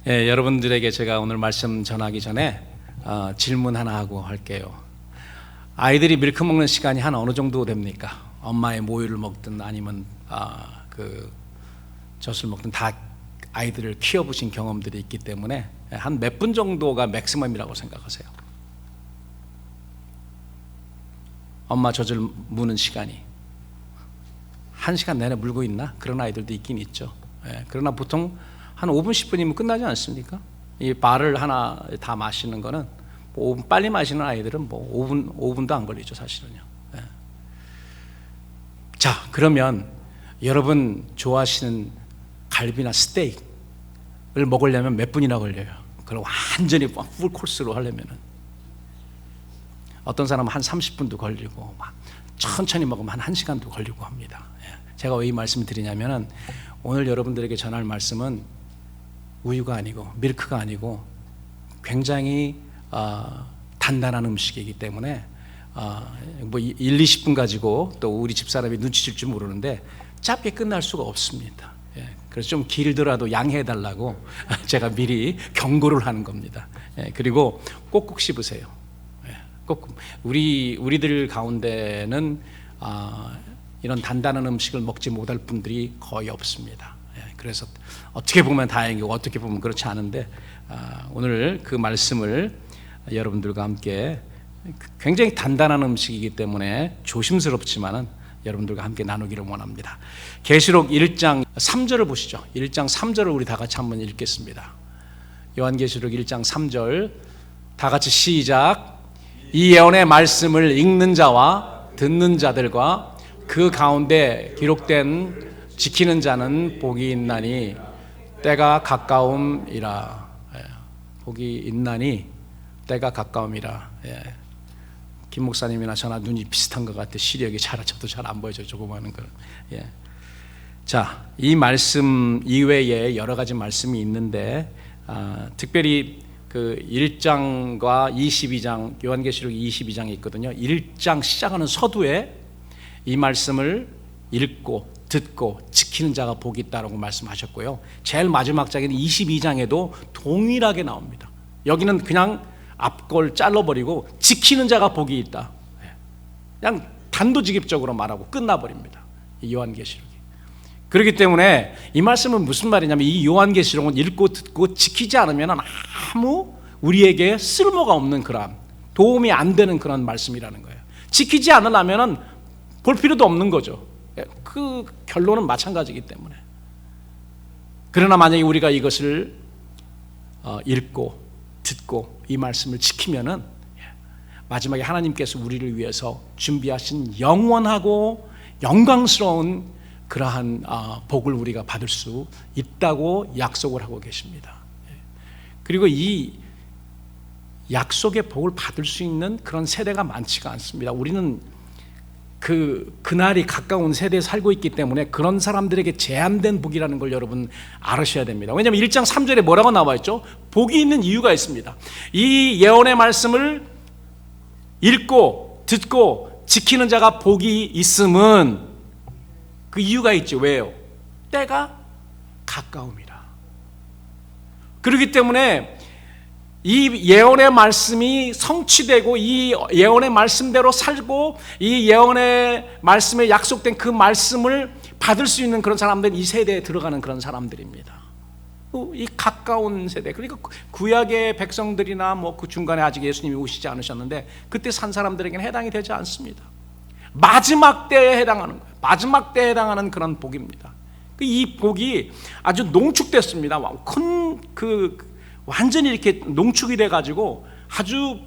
여러분들에게 제가 오늘 말씀 전하기 전에 질문 하나 하고 할게요. 아이들이 밀크 먹는 시간이 한 어느 정도 됩니까? 엄마의 모유를 먹든 아니면 젖을 먹든 다 아이들을 키워보신 경험들이 있기 때문에 한 몇 분 정도가 맥시멈이라고 생각하세요? 엄마 젖을 무는 시간이 1시간 내내 물고 있나? 그런 아이들도 있긴 있죠. 그러나 보통 한 5분 10분이면 끝나지 않습니까? 이 바를 하나 다 마시는 거는 5분 빨리 마시는 아이들은 5분도 안 걸리죠, 사실은요. 자, 그러면 여러분 좋아하시는 갈비나 스테이크를 먹으려면 몇 분이나 걸려요? 그럼 완전히 풀 코스로 하려면은 어떤 사람은 한 30분도 걸리고 막 천천히 먹으면 한 1시간도 걸리고 합니다. 제가 왜 이 말씀을 드리냐면은 오늘 여러분들에게 전할 말씀은 우유가 아니고 밀크가 아니고 굉장히 단단한 음식이기 때문에 1, 20분 가지고 또 우리 집사람이 눈치챌 줄 모르는데 짧게 끝날 수가 없습니다. 그래서 좀 길더라도 양해해 달라고 제가 미리 경고를 하는 겁니다. 그리고 꼭꼭 씹으세요. 꼭 우리들 가운데는 이런 단단한 음식을 먹지 못할 분들이 거의 없습니다. 그래서 어떻게 보면 다행이고 어떻게 보면 그렇지 않은데 오늘 그 말씀을 여러분들과 함께 굉장히 단단한 음식이기 때문에 조심스럽지만은 여러분들과 함께 나누기를 원합니다. 계시록 1장 3절을 보시죠. 1장 3절을 우리 다 같이 한번 읽겠습니다. 요한계시록 1장 3절 다 같이 시작. 이 예언의 말씀을 읽는 자와 듣는 자들과 그 가운데 기록된 지키는 자는 복이 있나니 때가 가까움이라. 복이 있나니 때가 가까움이라. 김 목사님이나 저나 눈이 비슷한 것 같아. 시력이 저도 잘 안 보여요. 조그마한 거. 자, 이 말씀 이외에 여러 가지 말씀이 있는데 특별히 그 1장과 22장 요한계시록 22장이 있거든요. 1장 시작하는 서두에 이 말씀을 읽고 듣고 지키는 자가 복이 있다라고 말씀하셨고요. 제일 마지막 장인 22장에도 동일하게 나옵니다. 여기는 그냥 앞걸 잘라버리고 지키는 자가 복이 있다. 그냥 단도직입적으로 말하고 끝나버립니다. 이 요한계시록이. 그렇기 때문에 이 말씀은 무슨 말이냐면 이 요한계시록은 읽고 듣고 지키지 않으면 아무 우리에게 쓸모가 없는 그런 도움이 안 되는 그런 말씀이라는 거예요. 지키지 않으려면 볼 필요도 없는 거죠. 그 결론은 마찬가지이기 때문에. 그러나 만약에 우리가 이것을 읽고 듣고 이 말씀을 지키면은 마지막에 하나님께서 우리를 위해서 준비하신 영원하고 영광스러운 그러한 복을 우리가 받을 수 있다고 약속을 하고 계십니다. 그리고 이 약속의 복을 받을 수 있는 그런 세대가 많지가 않습니다. 우리는 그날이 가까운 세대에 살고 있기 때문에 그런 사람들에게 제한된 복이라는 걸 여러분 알으셔야 됩니다. 왜냐하면 1장 3절에 뭐라고 나와 있죠? 복이 있는 이유가 있습니다. 이 예언의 말씀을 읽고 듣고 지키는 자가 복이 있음은 그 이유가 있죠. 왜요? 때가 가까움이라. 그렇기 때문에 이 예언의 말씀이 성취되고 이 예언의 말씀대로 살고 이 예언의 말씀에 약속된 그 말씀을 받을 수 있는 그런 사람들은 이 세대에 들어가는 그런 사람들입니다. 이 가까운 세대. 그러니까 구약의 백성들이나 그 중간에 아직 예수님이 오시지 않으셨는데 그때 산 사람들에게는 해당이 되지 않습니다. 마지막 때에 해당하는 거예요. 마지막 때에 해당하는 그런 복입니다. 이 복이 아주 농축됐습니다. 완전히 이렇게 농축이 돼가지고 아주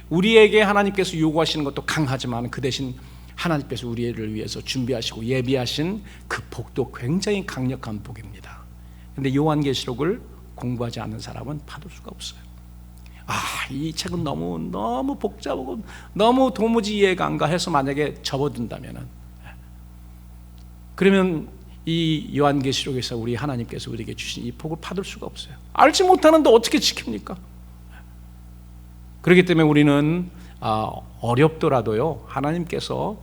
우리에게 하나님께서 요구하시는 것도 강하지만 그 대신 하나님께서 우리를 위해서 준비하시고 예비하신 그 복도 굉장히 강력한 복입니다. 그런데 요한계시록을 공부하지 않는 사람은 받을 수가 없어요. 이 책은 너무 복잡하고 너무 도무지 이해가 안 가 해서 만약에 접어둔다면은 그러면 이 요한계시록에서 우리 하나님께서 우리에게 주신 이 복을 받을 수가 없어요. 알지 못하는데 어떻게 지킵니까? 그렇기 때문에 우리는 어렵더라도요 하나님께서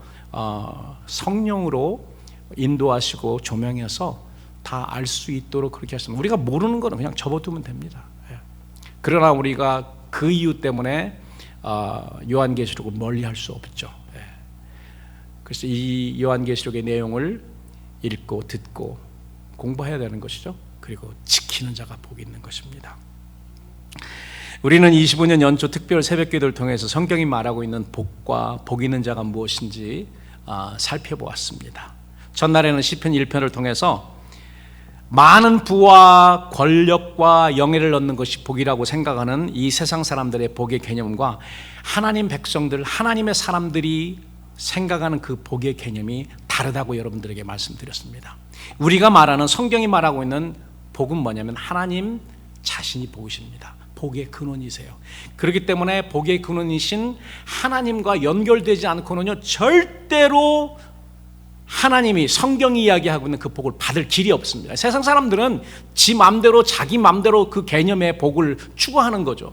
성령으로 인도하시고 조명해서 다 알 수 있도록 그렇게 하셨습니다. 우리가 모르는 거는 그냥 접어두면 됩니다. 그러나 우리가 그 이유 때문에 요한계시록을 멀리할 수 없죠. 그래서 이 요한계시록의 내용을 읽고 듣고 공부해야 되는 것이죠. 그리고 지키는 자가 복이 있는 것입니다. 우리는 25년 연초 특별 새벽기도를 통해서 성경이 말하고 있는 복과 복 있는 자가 무엇인지 살펴보았습니다. 첫날에는 시편 1편을 통해서 많은 부와 권력과 영예를 얻는 것이 복이라고 생각하는 이 세상 사람들의 복의 개념과 하나님 백성들, 하나님의 사람들이 생각하는 그 복의 개념이 다르다고 여러분들에게 말씀드렸습니다. 우리가 말하는, 성경이 말하고 있는 복은 뭐냐면 하나님 자신이 복이십니다. 복의 근원이세요. 그렇기 때문에 복의 근원이신 하나님과 연결되지 않고는요 절대로 하나님이, 성경이 이야기하고 있는 그 복을 받을 길이 없습니다. 세상 사람들은 지 맘대로, 자기 맘대로 그 개념의 복을 추구하는 거죠.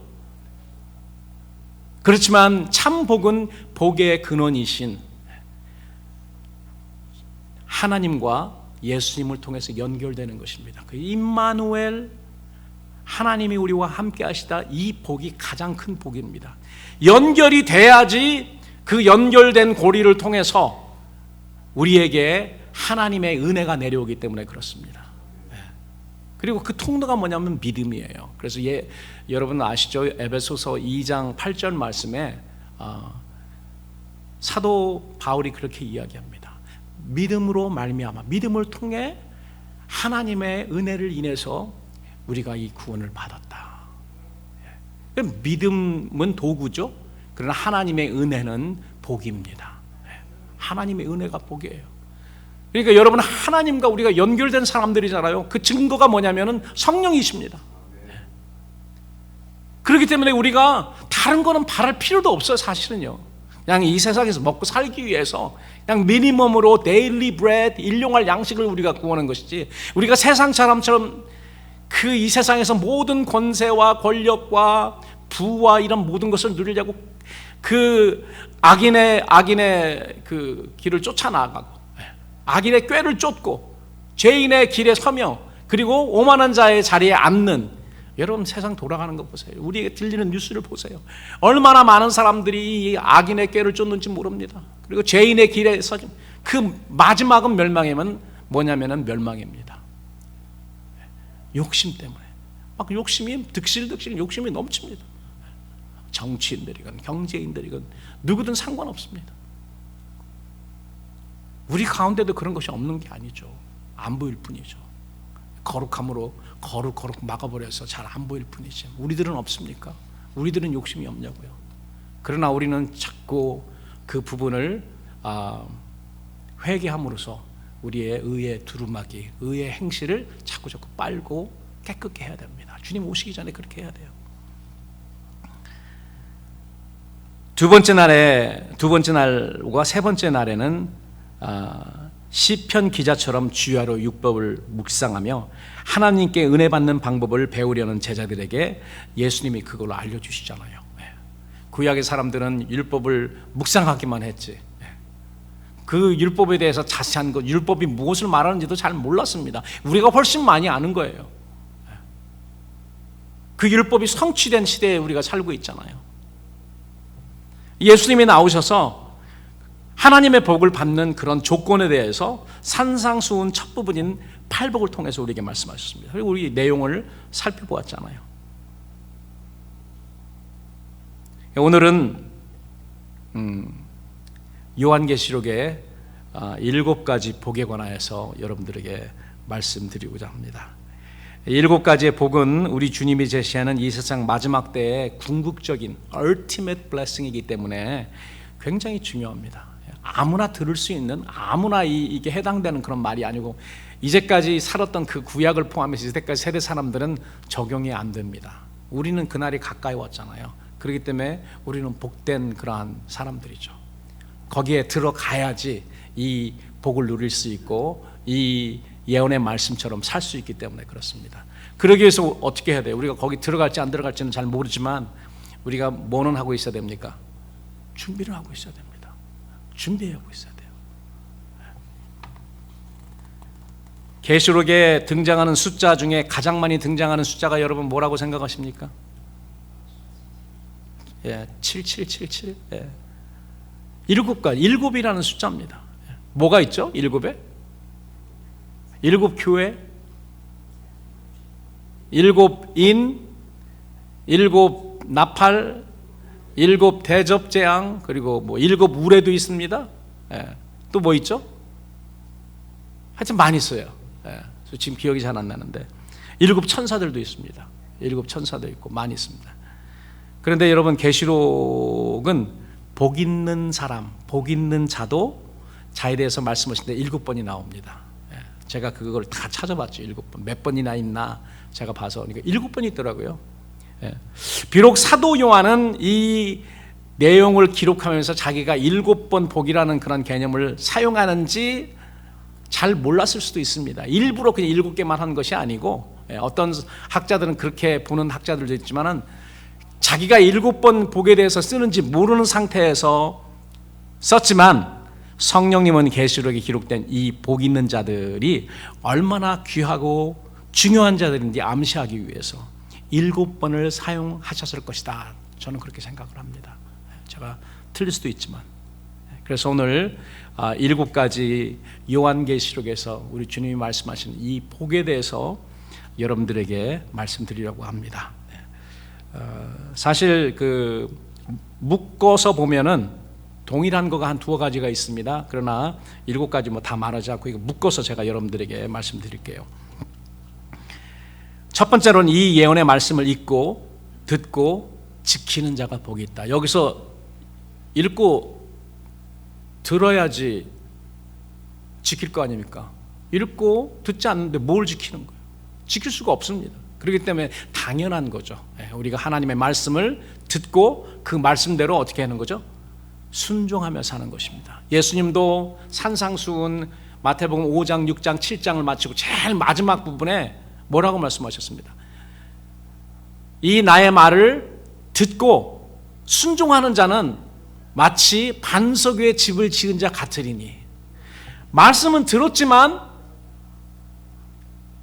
그렇지만 참 복은 복의 근원이신 하나님과 예수님을 통해서 연결되는 것입니다. 그 임마누엘, 하나님이 우리와 함께 하시다, 이 복이 가장 큰 복입니다. 연결이 돼야지 그 연결된 고리를 통해서 우리에게 하나님의 은혜가 내려오기 때문에 그렇습니다. 그리고 그 통로가 뭐냐면 믿음이에요. 그래서 여러분 아시죠? 에베소서 2장 8절 말씀에 사도 바울이 그렇게 이야기합니다. 믿음으로 말미암아, 믿음을 통해 하나님의 은혜를 인해서 우리가 이 구원을 받았다. 믿음은 도구죠. 그러나 하나님의 은혜는 복입니다. 하나님의 은혜가 복이에요. 그러니까 여러분, 하나님과 우리가 연결된 사람들이잖아요. 그 증거가 뭐냐면은 성령이십니다. 그렇기 때문에 우리가 다른 거는 바랄 필요도 없어요. 사실은요, 그냥 이 세상에서 먹고 살기 위해서 그냥 미니멈으로 데일리 브레드, 일용할 양식을 우리가 구하는 것이지, 우리가 세상 사람처럼 그 이 세상에서 모든 권세와 권력과 부와 이런 모든 것을 누리려고 그 악인의 그 길을 쫓아나가고, 악인의 꾀를 쫓고 죄인의 길에 서며, 그리고 오만한 자의 자리에 앉는, 여러분 세상 돌아가는 거 보세요. 우리에게 들리는 뉴스를 보세요. 얼마나 많은 사람들이 이 악인의 꾀를 쫓는지 모릅니다. 그리고 죄인의 길에 서지, 그 마지막은 멸망이면 뭐냐면은 멸망입니다. 욕심 때문에 막 욕심이 득실득실 욕심이 넘칩니다. 정치인들이건 경제인들이건 누구든 상관없습니다. 우리 가운데도 그런 것이 없는 게 아니죠. 안 보일 뿐이죠. 거룩함으로 거룩 막아버려서 잘 안 보일 뿐이지. 우리들은 없습니까? 우리들은 욕심이 없냐고요. 그러나 우리는 자꾸 그 부분을 회개함으로써 우리의 의의 두루마기, 의의 행실을 자꾸 빨고 깨끗게 해야 됩니다. 주님 오시기 전에 그렇게 해야 돼요. 두 번째 날과 세 번째 날에는 시편 기자처럼 주야로 율법을 묵상하며 하나님께 은혜 받는 방법을 배우려는 제자들에게 예수님이 그걸 알려주시잖아요. 구약의 사람들은 율법을 묵상하기만 했지, 그 율법에 대해서 자세한 것, 율법이 무엇을 말하는지도 잘 몰랐습니다. 우리가 훨씬 많이 아는 거예요. 그 율법이 성취된 시대에 우리가 살고 있잖아요. 예수님이 나오셔서 하나님의 복을 받는 그런 조건에 대해서 산상수훈 첫 부분인 팔복을 통해서 우리에게 말씀하셨습니다. 그리고 우리 내용을 살펴보았잖아요. 오늘은 요한계시록의 7가지 복에 관하여서 여러분들에게 말씀드리고자 합니다. 7가지의 복은 우리 주님이 제시하는 이 세상 마지막 때의 궁극적인 ultimate blessing이기 때문에 굉장히 중요합니다. 아무나 들을 수 있는, 아무나 이게 해당되는 그런 말이 아니고, 이제까지 살았던 그 구약을 포함해서 이때까지 세대 사람들은 적용이 안 됩니다. 우리는 그날이 가까이 왔잖아요. 그렇기 때문에 우리는 복된 그러한 사람들이죠. 거기에 들어가야지 이 복을 누릴 수 있고 이 예언의 말씀처럼 살 수 있기 때문에 그렇습니다. 그러기 위해서 어떻게 해야 돼요? 우리가 거기 들어갈지 안 들어갈지는 잘 모르지만 우리가 뭐는 하고 있어야 됩니까? 준비를 하고 있어야 됩니다. 준비하고 있어야 돼요. 계시록에 등장하는 숫자 중에 가장 많이 등장하는 숫자가 여러분 뭐라고 생각하십니까? 7777. 일곱이라는 숫자입니다. 뭐가 있죠? 일곱에? 일곱 교회, 일곱 인, 일곱 나팔, 일곱 대접재앙, 그리고 뭐 일곱 우레도 있습니다. 또 뭐 있죠? 하여튼 많이 있어요. 지금 기억이 잘 안 나는데 일곱 천사들도 있습니다. 일곱 천사도 있고 많이 있습니다. 그런데 여러분, 계시록은 복 있는 사람, 복 있는 자도 자에 대해서 말씀하시는데 7번이 나옵니다. 제가 그걸 다 찾아봤죠. 7번. 몇 번이나 있나 제가 봐서, 그러니까 7번이 있더라고요. 비록 사도 요한은 이 내용을 기록하면서 자기가 7번 복이라는 그런 개념을 사용하는지 잘 몰랐을 수도 있습니다. 일부러 그냥 7개만 한 것이 아니고, 어떤 학자들은 그렇게 보는 학자들도 있지만은 자기가 7번 복에 대해서 쓰는지 모르는 상태에서 썼지만, 성령님은 계시록에 기록된 이 복 있는 자들이 얼마나 귀하고 중요한 자들인지 암시하기 위해서 7번을 사용하셨을 것이다. 저는 그렇게 생각을 합니다. 제가 틀릴 수도 있지만. 그래서 오늘 7가지 요한계시록에서 우리 주님이 말씀하신 이 복에 대해서 여러분들에게 말씀드리려고 합니다. 사실 묶어서 보면은 동일한 거가 한 2가지가 있습니다. 그러나 7가지 뭐 다 말하지 않고 이거 묶어서 제가 여러분들에게 말씀드릴게요. 첫 번째로는 이 예언의 말씀을 읽고 듣고 지키는 자가 복이 있다. 여기서 읽고 들어야지 지킬 거 아닙니까? 읽고 듣지 않는데 뭘 지키는 거예요? 지킬 수가 없습니다. 그렇기 때문에 당연한 거죠. 우리가 하나님의 말씀을 듣고 그 말씀대로 어떻게 하는 거죠? 순종하며 사는 것입니다. 예수님도 산상수훈 마태복음 5장, 6장, 7장을 마치고 제일 마지막 부분에 뭐라고 말씀하셨습니다? 이 나의 말을 듣고 순종하는 자는 마치 반석 위에 집을 지은 자 같으리니. 말씀은 들었지만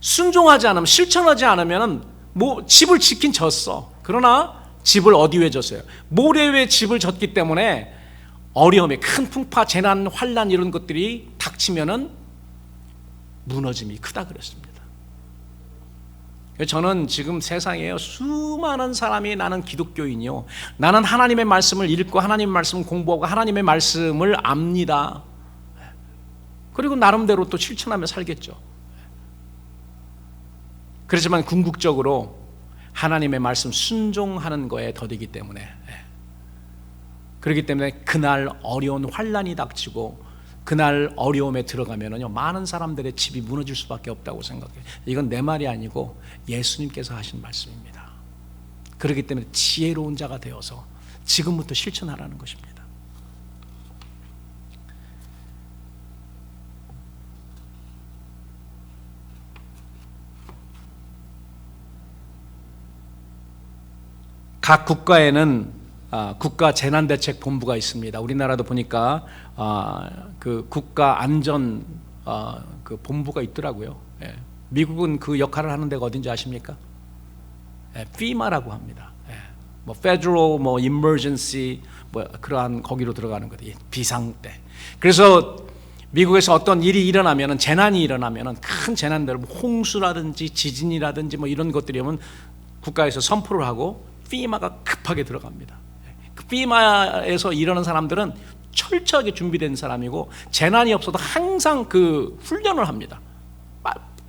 순종하지 않으면, 실천하지 않으면 뭐 집을 짓긴 졌어. 그러나 집을 어디 위에 졌어요? 모래 위에 집을 졌기 때문에 어려움에 큰 풍파, 재난, 환난 이런 것들이 닥치면은 무너짐이 크다 그랬습니다. 저는 지금 세상에 수많은 사람이 나는 기독교인이요, 나는 하나님의 말씀을 읽고 하나님의 말씀을 공부하고 하나님의 말씀을 압니다. 그리고 나름대로 또 실천하며 살겠죠. 그렇지만 궁극적으로 하나님의 말씀 순종하는 거에 더디기 때문에, 그렇기 때문에 그날 어려운 환난이 닥치고 그날 어려움에 들어가면은요, 많은 사람들의 집이 무너질 수밖에 없다고 생각해요. 이건 내 말이 아니고 예수님께서 하신 말씀입니다. 그렇기 때문에 지혜로운 자가 되어서 지금부터 실천하라는 것입니다. 각 국가에는 국가 재난대책본부가 있습니다. 우리나라도 보니까 그 국가 안전 그 본부가 있더라고요. 미국은 그 역할을 하는 데가 어딘지 아십니까? FEMA라고 합니다. 뭐 Federal 뭐 Emergency 뭐 그러한 거기로 들어가는 거예요. 비상 때. 그래서 미국에서 어떤 일이 일어나면은, 재난이 일어나면은, 큰 재난들, 홍수라든지 지진이라든지 뭐 이런 것들이 오면 국가에서 선포를 하고 FEMA가 급하게 들어갑니다. 그 FEMA에서 일하는 사람들은 철저하게 준비된 사람이고, 재난이 없어도 항상 그 훈련을 합니다.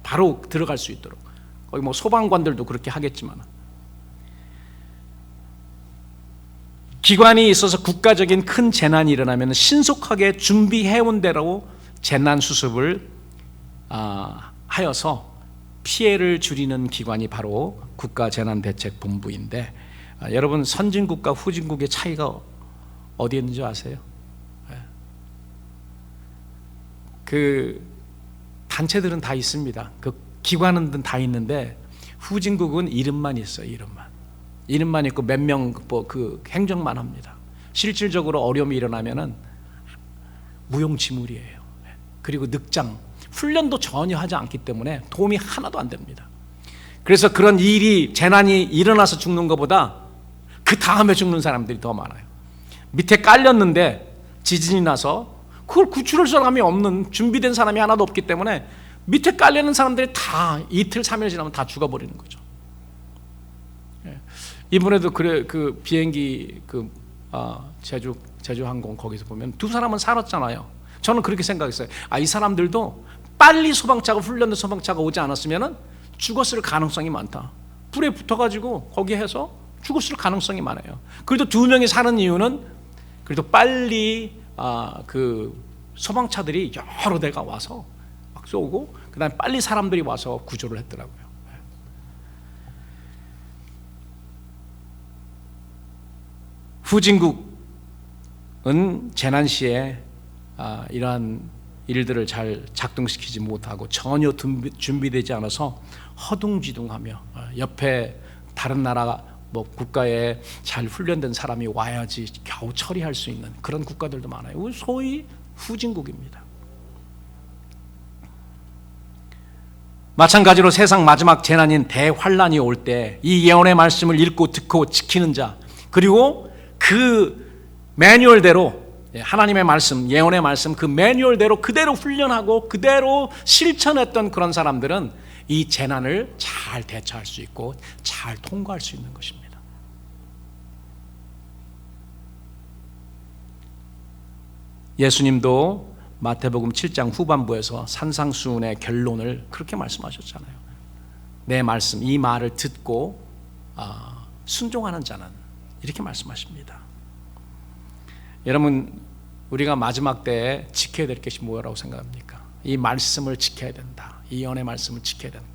바로 들어갈 수 있도록. 거기 뭐 소방관들도 그렇게 하겠지만, 기관이 있어서 국가적인 큰 재난이 일어나면 신속하게 준비해온 대로 재난 수습을 하여서 피해를 줄이는 기관이 바로 국가재난대책본부인데, 여러분, 선진국과 후진국의 차이가 어디에 있는지 아세요? 그 단체들은 다 있습니다. 그 기관은 다 있는데 후진국은 이름만 있어요. 이름만 있고 몇 명 그 행정만 합니다. 실질적으로 어려움이 일어나면은 무용지물이에요. 그리고 늑장, 훈련도 전혀 하지 않기 때문에 도움이 하나도 안 됩니다. 그래서 그런 일이 재난이 일어나서 죽는 것보다 그 다음에 죽는 사람들이 더 많아요. 밑에 깔렸는데 지진이 나서 그걸 구출할 사람이 없는, 준비된 사람이 하나도 없기 때문에 밑에 깔리는 사람들이 다 이틀 3일 지나면 다 죽어버리는 거죠. 이번에도 그 비행기 제주항공 거기서 보면 두 사람은 살았잖아요. 저는 그렇게 생각했어요. 이 사람들도 빨리 소방차가, 훈련된 소방차가 오지 않았으면 죽었을 가능성이 많다. 불에 붙어가지고 거기 해서 죽었을 가능성이 많아요. 그래도 두 명이 사는 이유는 그래도 빨리 그 소방차들이 여러 대가 와서 막 쏘고 그다음에 빨리 사람들이 와서 구조를 했더라고요. 후진국은 재난 시에 이러한 일들을 잘 작동시키지 못하고 전혀 준비되지 않아서 허둥지둥하며 옆에 다른 나라 국가에 잘 훈련된 사람이 와야지 겨우 처리할 수 있는 그런 국가들도 많아요. 소위 후진국입니다. 마찬가지로 세상 마지막 재난인 대환란이 올 때 이 예언의 말씀을 읽고 듣고 지키는 자, 그리고 그 매뉴얼대로, 하나님의 말씀, 예언의 말씀 그 매뉴얼대로 그대로 훈련하고 그대로 실천했던 그런 사람들은 이 재난을 잘 대처할 수 있고 잘 통과할 수 있는 것입니다. 예수님도 마태복음 7장 후반부에서 산상수훈의 결론을 그렇게 말씀하셨잖아요. 내 말씀, 이 말을 듣고 순종하는 자는, 이렇게 말씀하십니다. 여러분, 우리가 마지막 때에 지켜야 될 것이 뭐라고 생각합니까? 이 말씀을 지켜야 된다. 이 예언의 말씀을 지켜야 된다.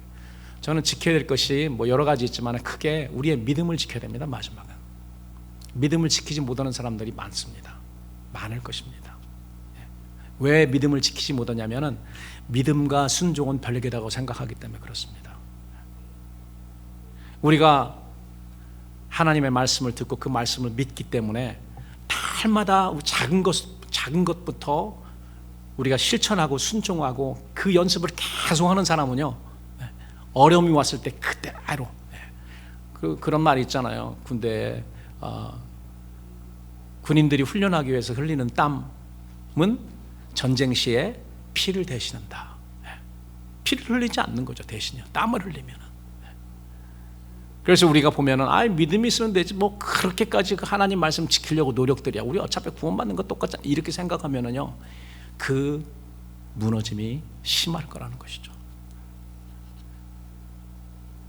저는 지켜야 될 것이 여러 가지 있지만 크게 우리의 믿음을 지켜야 됩니다. 마지막은 믿음을 지키지 못하는 사람들이 많습니다. 많을 것입니다. 왜 믿음을 지키지 못하냐면은 믿음과 순종은 별개라고 생각하기 때문에 그렇습니다. 우리가 하나님의 말씀을 듣고 그 말씀을 믿기 때문에 날마다 작은 것부터 우리가 실천하고 순종하고 그 연습을 계속하는 사람은요, 어려움이 왔을 때 그대로, 그런 말이 있잖아요. 군대에 군인들이 훈련하기 위해서 흘리는 땀은 전쟁 시에 피를 대신한다. 피를 흘리지 않는 거죠. 대신이요, 땀을 흘리면. 그래서 우리가 보면은 믿음이 있으면 되지 그렇게까지 하나님 말씀 지키려고 노력들이야, 우리 어차피 구원받는 거 똑같잖아, 이렇게 생각하면은요 그 무너짐이 심할 거라는 것이죠.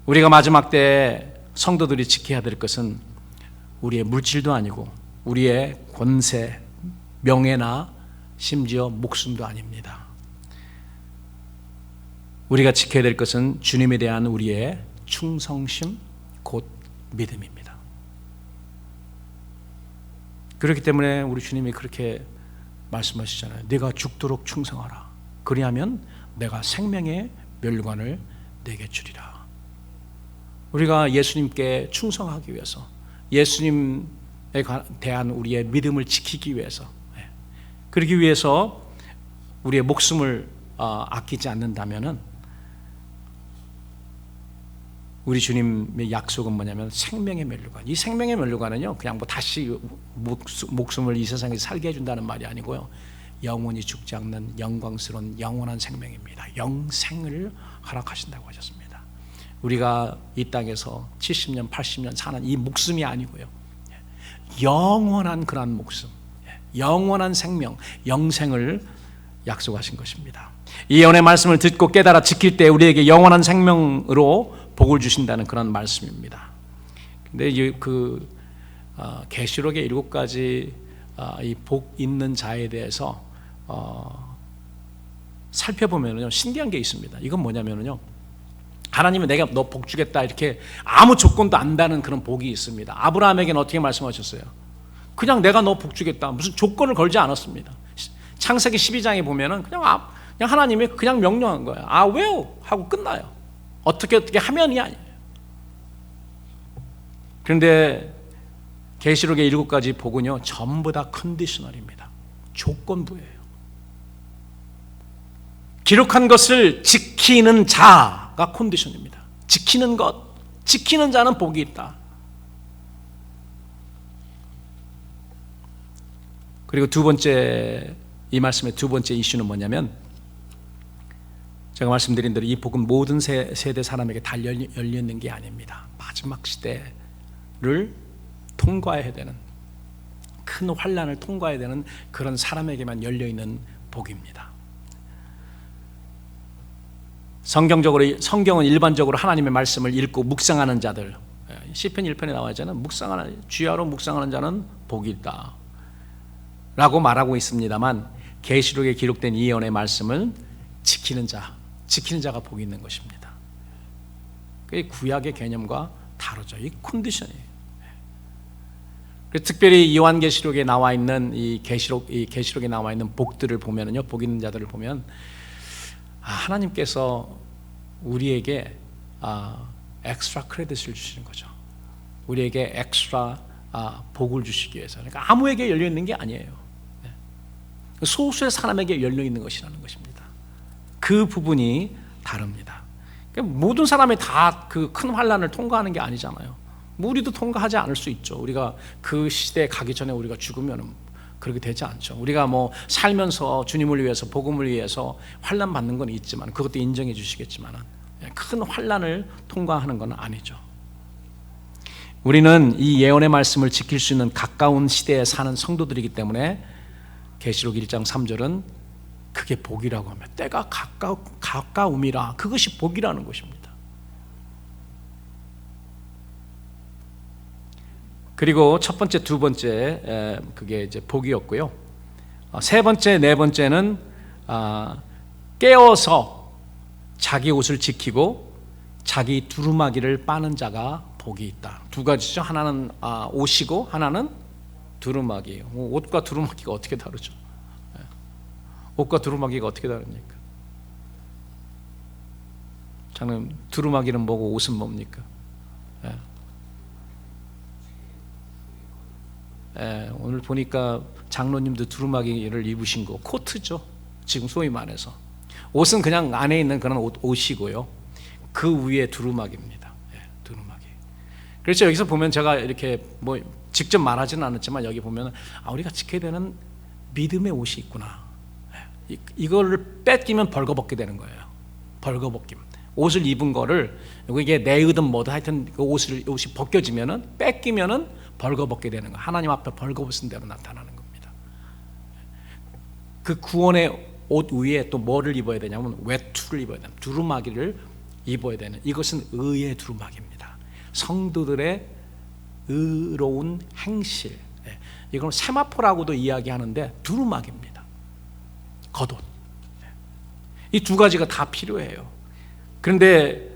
우리가 마지막 때 성도들이 지켜야 될 것은 우리의 물질도 아니고 우리의 권세, 명예나 심지어 목숨도 아닙니다. 우리가 지켜야 될 것은 주님에 대한 우리의 충성심, 곧 믿음입니다. 그렇기 때문에 우리 주님이 그렇게 말씀하시잖아요. 네가 죽도록 충성하라. 그리하면 내가 생명의 멸관을 내게 주리라. 우리가 예수님께 충성하기 위해서, 예수님에 대한 우리의 믿음을 지키기 위해서, 그러기 위해서 우리의 목숨을 아끼지 않는다면은 우리 주님의 약속은 뭐냐면 생명의 면류관. 이 생명의 면류관은요 그냥 다시 목숨을 이 세상에 살게 해준다는 말이 아니고요, 영원히 죽지 않는 영광스러운 영원한 생명입니다. 영생을 허락하신다고 하셨습니다. 우리가 이 땅에서 70년 80년 사는 이 목숨이 아니고요, 영원한 그러한 목숨, 영원한 생명, 영생을 약속하신 것입니다. 이 예언의 말씀을 듣고 깨달아 지킬 때 우리에게 영원한 생명으로 복을 주신다는 그런 말씀입니다. 근데 계시록의 7가지 이 복 있는 자에 대해서 살펴보면요 신기한 게 있습니다. 이건 뭐냐면요, 하나님은 내가 너 복 주겠다 이렇게 아무 조건도 안 다는 그런 복이 있습니다. 아브라함에게는 어떻게 말씀하셨어요? 그냥 내가 너 복 주겠다, 무슨 조건을 걸지 않았습니다. 창세기 12장에 보면은 그냥 하나님이 그냥 명령한 거예요. 왜요? 하고 끝나요. 어떻게 하면이 아니에요. 그런데 계시록의 7가지 복은요 전부 다 컨디셔널입니다. 조건부예요. 기록한 것을 지키는 자가 컨디션입니다. 지키는 것, 지키는 자는 복이 있다. 그리고 두 번째, 이 말씀의 두 번째 이슈는 뭐냐면, 제가 말씀드린 대로 이 복은 모든 세대 사람에게 다 열려있는 게 아닙니다. 마지막 시대를 통과해야 되는, 큰 환난을 통과해야 되는 그런 사람에게만 열려있는 복입니다. 성경은 일반적으로 하나님의 말씀을 읽고 묵상하는 자들, 시편 1편에 나와 있잖아요. 주야로 묵상하는 자는 복이 있다 라고 말하고 있습니다만, 계시록에 기록된 이 예언의 말씀을 지키는 자가 복이 있는 것입니다. 그게 구약의 개념과 다르죠. 이 컨디션이에요. 특별히 요한계시록에 나와 있는 이 계시록에 나와 있는 복들을 보면은요, 복 있는 자들을 보면 하나님께서 우리에게 엑스트라 크레딧을 주시는 거죠. 우리에게 엑스트라 복을 주시기 위해서. 그러니까 아무에게 열려 있는 게 아니에요. 소수의 사람에게 열려 있는 것이라는 것입니다. 그 부분이 다릅니다. 그러니까 모든 사람이 다 그 큰 환난을 통과하는 게 아니잖아요. 우리도 통과하지 않을 수 있죠. 우리가 그 시대에 가기 전에 우리가 죽으면 그렇게 되지 않죠. 우리가 뭐 살면서 주님을 위해서, 복음을 위해서 환난 받는 건 있지만, 그것도 인정해 주시겠지만 큰 환난을 통과하는 건 아니죠. 우리는 이 예언의 말씀을 지킬 수 있는 가까운 시대에 사는 성도들이기 때문에 계시록 1장 3절은 그게 복이라고 하면, 때가 가까움이라, 그것이 복이라는 것입니다. 그리고 첫 번째, 두 번째 그게 이제 복이었고요. 세 번째, 네 번째는 깨어서 자기 옷을 지키고 자기 두루마기를 빠는 자가 복이 있다. 두 가지죠. 하나는 옷이고 하나는 두루마기예요. 옷과 두루마기가 어떻게 다르죠? 옷과 두루마기가 어떻게 다릅니까? 장님, 두루마기는 뭐고 옷은 뭡니까? 오늘 보니까 장로님도 두루마기를 입으신 거 코트죠. 지금 소위 말해서 옷은 그냥 안에 있는 그런 옷이고요. 그 위에 두루마기입니다. 두루마기. 그래서 여기서 보면 제가 이렇게 뭐 직접 말하지는 않았지만, 여기 보면 우리가 지켜야 되는 믿음의 옷이 있구나. 이거를 뺏기면 벌거벗게 되는 거예요. 벌거벗김. 옷을 입은 거를, 이게 내의든 뭐든 하여튼 그 옷이 벗겨지면은, 뺏기면은 벌거벗게 되는 거. 하나님 앞에 벌거벗은 대로 나타나는 겁니다. 그 구원의 옷 위에 또 뭐를 입어야 되냐면 외투를 입어야 됩니다. 두루마기를 입어야 되는, 이것은 의의 두루마기입니다. 성도들의 의로운 행실, 이건 세마포라고도 이야기하는데 두루마기입니다. 겉옷. 이 두 가지가 다 필요해요. 그런데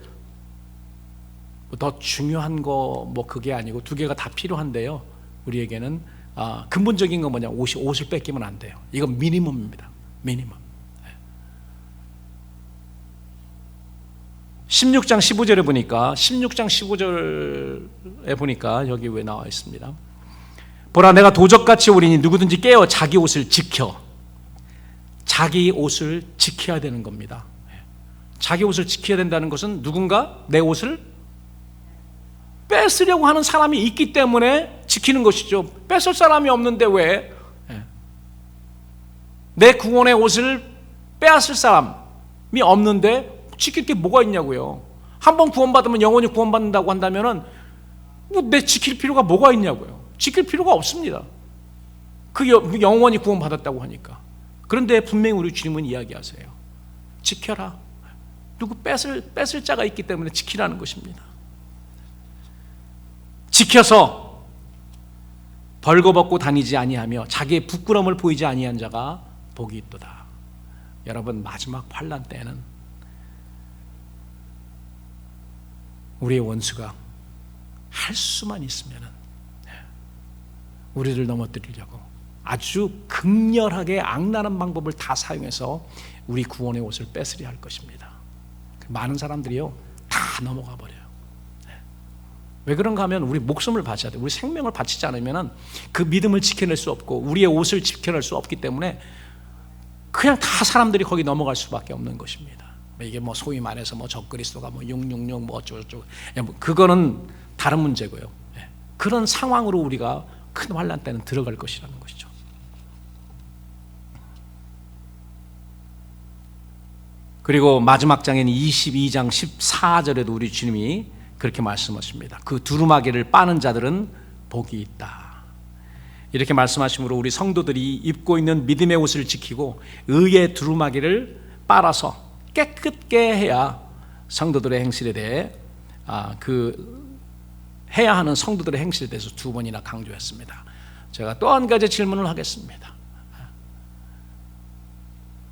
더 중요한 거 뭐 그게 아니고 두 개가 다 필요한데요. 우리에게는 근본적인 건 뭐냐, 옷을 뺏기면 안 돼요. 이건 미니멈입니다. 미니멈. 16장 15절에 보니까, 16장 15절에 보니까 여기 왜 나와 있습니다. 보라, 내가 도적같이 오리니 누구든지 깨어 자기 옷을 지켜. 자기 옷을 지켜야 되는 겁니다. 자기 옷을 지켜야 된다는 것은 누군가 내 옷을 뺏으려고 하는 사람이 있기 때문에 지키는 것이죠. 뺏을 사람이 없는데 왜 내 구원의 옷을 빼앗을 사람이 없는데 지킬 게 뭐가 있냐고요. 한번 구원받으면 영원히 구원받는다고 한다면은 내 지킬 필요가 뭐가 있냐고요. 지킬 필요가 없습니다. 그 영원히 구원받았다고 하니까. 그런데 분명히 우리 주님은 이야기하세요. 지켜라. 누구 뺏을 자가 있기 때문에 지키라는 것입니다. 지켜서 벌거벗고 다니지 아니하며 자기의 부끄러움을 보이지 아니한 자가 복이 있도다. 여러분, 마지막 환난 때는 우리의 원수가 할 수만 있으면 우리를 넘어뜨리려고 아주 극렬하게 악랄한 방법을 다 사용해서 우리 구원의 옷을 뺏으려 할 것입니다. 많은 사람들이요 다 넘어가 버려요. 왜 그런가 하면 우리 목숨을 바쳐야 돼요. 우리 생명을 바치지 않으면 그 믿음을 지켜낼 수 없고 우리의 옷을 지켜낼 수 없기 때문에 그냥 다 사람들이 거기 넘어갈 수밖에 없는 것입니다. 이게 뭐 소위 말해서 뭐 적그리스도가 뭐 666 뭐 어쩌고저쩌고, 그거는 다른 문제고요. 그런 상황으로 우리가 큰 환난 때는 들어갈 것이라는 것이죠. 그리고 마지막 장인 22장 14절에도 우리 주님이 그렇게 말씀하십니다. 그 두루마기를 빠는 자들은 복이 있다. 이렇게 말씀하심으로 우리 성도들이 입고 있는 믿음의 옷을 지키고 의의 두루마기를 빨아서 깨끗게 해야 성도들의 행실에 대해 해야 하는 성도들의 행실에 대해서 두 번이나 강조했습니다. 제가 또 한 가지 질문을 하겠습니다.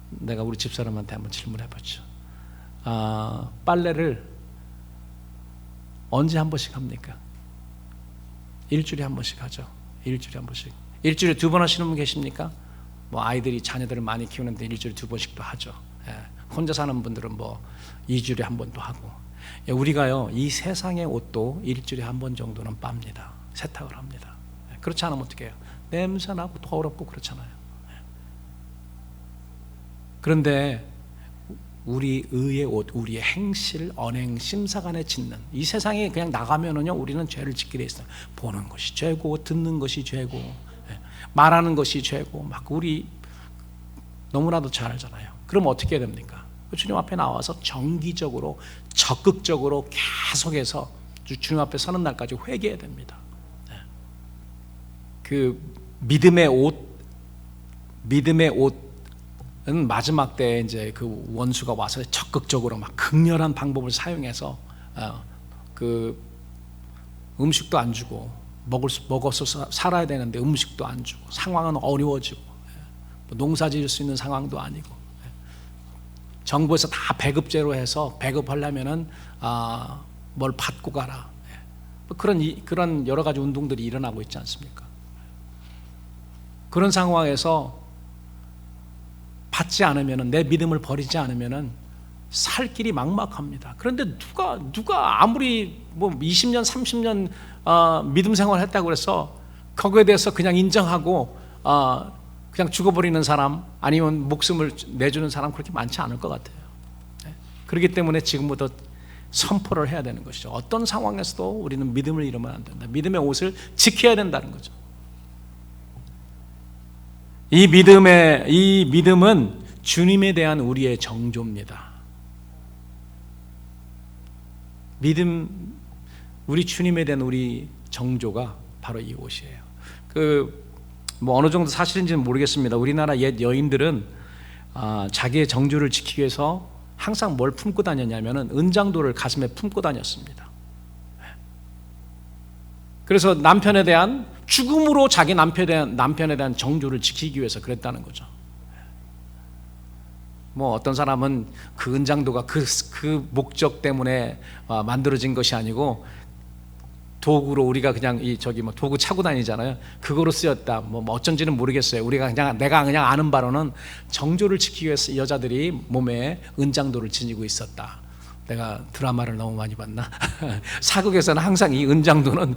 내가 우리 집사람한테 한번 질문해보죠. 빨래를 언제 한 번씩 합니까? 일주일에 한 번씩 하죠. 일주일에 한 번씩. 일주일에 두 번 하시는 분 계십니까? 뭐 아이들이 자녀들을 많이 키우는데 일주일에 두 번씩도 하죠. 혼자 사는 분들은 뭐 2주일에 한 번도 하고. 우리가요, 이 세상의 옷도 일주일에 한 번 정도는 빱니다. 세탁을 합니다. 그렇지 않으면 어떻게 해요? 냄새나고 더럽고 그렇잖아요. 그런데 우리 의의 옷, 우리의 행실, 언행, 심사간에 짓는 이 세상에 그냥 나가면은요, 우리는 죄를 짓게 돼 있어요. 보는 것이 죄고, 듣는 것이 죄고, 말하는 것이 죄고, 막 우리 너무나도 잘 알잖아요. 그럼 어떻게 해야 됩니까? 주님 앞에 나와서 정기적으로, 적극적으로 계속해서 주님 앞에 서는 날까지 회개해야 됩니다. 그 믿음의 옷은 마지막 때에 이제 그 원수가 와서 적극적으로 막 극렬한 방법을 사용해서 그 음식도 안 주고 먹어서 살아야 되는데 음식도 안 주고 상황은 어려워지고 농사 지을 수 있는 상황도 아니고 정부에서 다 배급제로 해서 배급하려면은 뭘 받고 가라, 그런 여러 가지 운동들이 일어나고 있지 않습니까? 그런 상황에서 받지 않으면은, 내 믿음을 버리지 않으면은 살 길이 막막합니다. 그런데 누가 아무리 뭐 20년 30년 믿음 생활을 했다고 그래서 거기에 대해서 그냥 인정하고 그냥 죽어버리는 사람, 아니면 목숨을 내주는 사람 그렇게 많지 않을 것 같아요. 그렇기 때문에 지금부터 선포를 해야 되는 것이죠. 어떤 상황에서도 우리는 믿음을 잃으면 안 된다. 믿음의 옷을 지켜야 된다는 거죠. 이 믿음은 주님에 대한 우리의 정조입니다. 우리 주님에 대한 우리 정조가 바로 이 옷이에요. 뭐 어느 정도 사실인지는 모르겠습니다. 우리나라 옛 여인들은 자기의 정조를 지키기 위해서 항상 뭘 품고 다녔냐면은 은장도를 가슴에 품고 다녔습니다. 그래서 남편에 대한 죽음으로 자기 남편에 대한 정조를 지키기 위해서 그랬다는 거죠. 뭐 어떤 사람은 그 은장도가 그 목적 때문에 만들어진 것이 아니고 도구로, 우리가 그냥 뭐 도구 차고 다니잖아요. 그거로 쓰였다. 뭐 어쩐지는 모르겠어요. 내가 그냥 아는 바로는 정조를 지키기 위해서 여자들이 몸에 은장도를 지니고 있었다. 내가 드라마를 너무 많이 봤나? 사극에서는 항상 이 은장도는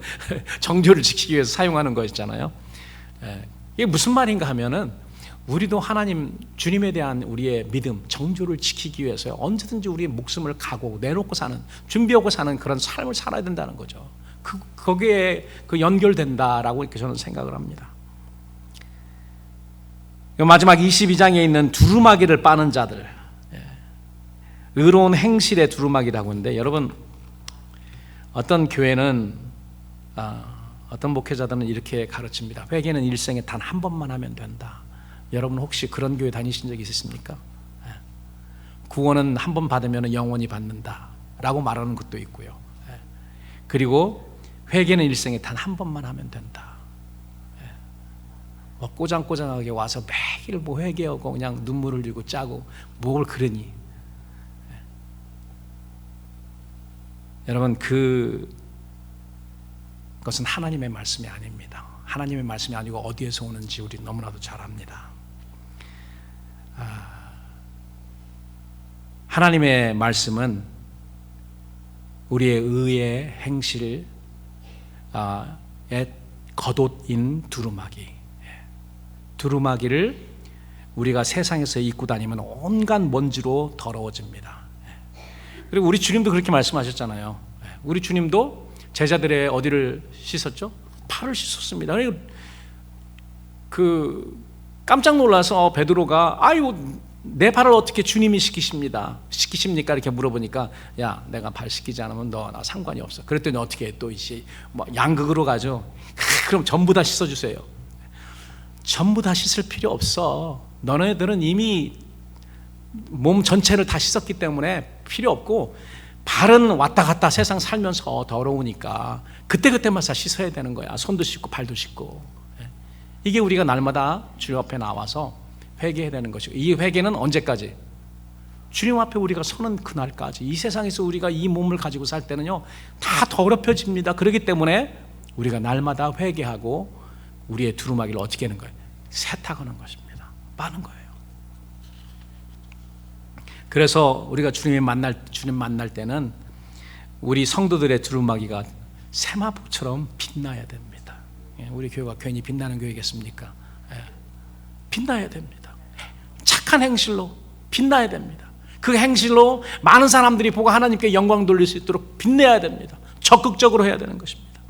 정조를 지키기 위해서 사용하는 거였잖아요. 이게 무슨 말인가 하면은 우리도 하나님, 주님에 대한 우리의 믿음, 정조를 지키기 위해서 언제든지 우리의 목숨을 가고 내놓고 사는, 준비하고 사는 그런 삶을 살아야 된다는 거죠. 거기에 연결된다라고 이렇게 저는 생각을 합니다. 마지막 22장에 있는 두루마기를 빠는 자들, 의로운 행실의 두루마기라고 하는데, 여러분, 어떤 교회는 어떤 목회자들은 이렇게 가르칩니다. 회개는 일생에 단 한 번만 하면 된다. 여러분 혹시 그런 교회 다니신 적 있으십니까? 구원은 한 번 받으면 영원히 받는다 라고 말하는 것도 있고요. 그리고 회개는 일생에 단 한 번만 하면 된다. 뭐 꼬장꼬장하게 와서 매일 뭐 회개하고 그냥 눈물을 흘리고 짜고 뭘 그러니. 여러분, 그것은 하나님의 말씀이 아닙니다. 하나님의 말씀이 아니고 어디에서 오는지 우리 너무나도 잘 압니다. 하나님의 말씀은 우리의 의의 행실의 겉옷인 두루마기를 우리가 세상에서 입고 다니면 온갖 먼지로 더러워집니다. 그리고 우리 주님도 그렇게 말씀하셨잖아요. 우리 주님도 제자들의 어디를 씻었죠? 팔을 씻었습니다. 깜짝 놀라서 베드로가 아유 내 발을 어떻게 주님이 시키십니까? 이렇게 물어보니까 야 내가 발 씻기지 않으면 너 나 상관이 없어. 그랬더니 어떻게 또 이제 뭐 양극으로 가죠. 그럼 전부 다 씻어주세요. 전부 다 씻을 필요 없어. 너네들은 이미 몸 전체를 다 씻었기 때문에 필요 없고 발은 왔다 갔다 세상 살면서 더러우니까 그때그때만 다 씻어야 되는 거야. 손도 씻고 발도 씻고. 이게 우리가 날마다 주님 앞에 나와서 회개해야 되는 것이고, 이 회개는 언제까지? 주님 앞에 우리가 서는 그날까지. 이 세상에서 우리가 이 몸을 가지고 살 때는요 다 더럽혀집니다. 그렇기 때문에 우리가 날마다 회개하고 우리의 두루마기를 어떻게 하는 거예요? 세탁하는 것입니다. 빠는 거예요. 그래서 우리가 주님 만날 때는 우리 성도들의 두루마기가 세마포처럼 빛나야 됩니다. 우리 교회가 괜히 빛나는 교회겠습니까? 빛나야 됩니다. 착한 행실로 빛나야 됩니다. 그 행실로 많은 사람들이 보고 하나님께 영광 돌릴 수 있도록 빛내야 됩니다. 적극적으로 해야 되는 것입니다.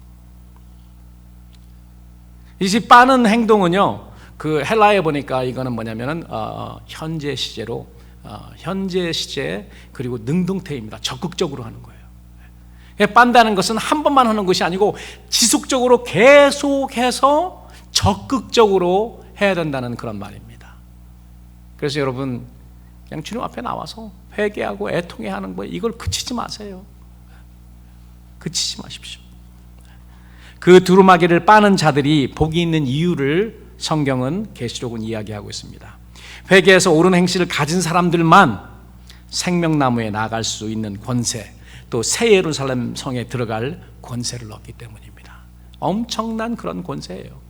이 빠는 행동은요, 그 헬라에 보니까 이거는 뭐냐면은 현재 시제로 현재 시제 그리고 능동태입니다. 적극적으로 하는 거예요. 빤다는 것은 한 번만 하는 것이 아니고 지속적으로 계속해서 적극적으로 해야 된다는 그런 말입니다. 그래서 여러분 그냥 주님 앞에 나와서 회개하고 애통해하는 거 이걸 그치지 마세요. 그치지 마십시오. 그 두루마기를 빠는 자들이 복이 있는 이유를 성경은 계시록은 이야기하고 있습니다. 회개해서 옳은 행실을 가진 사람들만 생명나무에 나갈 수 있는 권세, 또 새 예루살렘 성에 들어갈 권세를 얻기 때문입니다. 엄청난 그런 권세예요.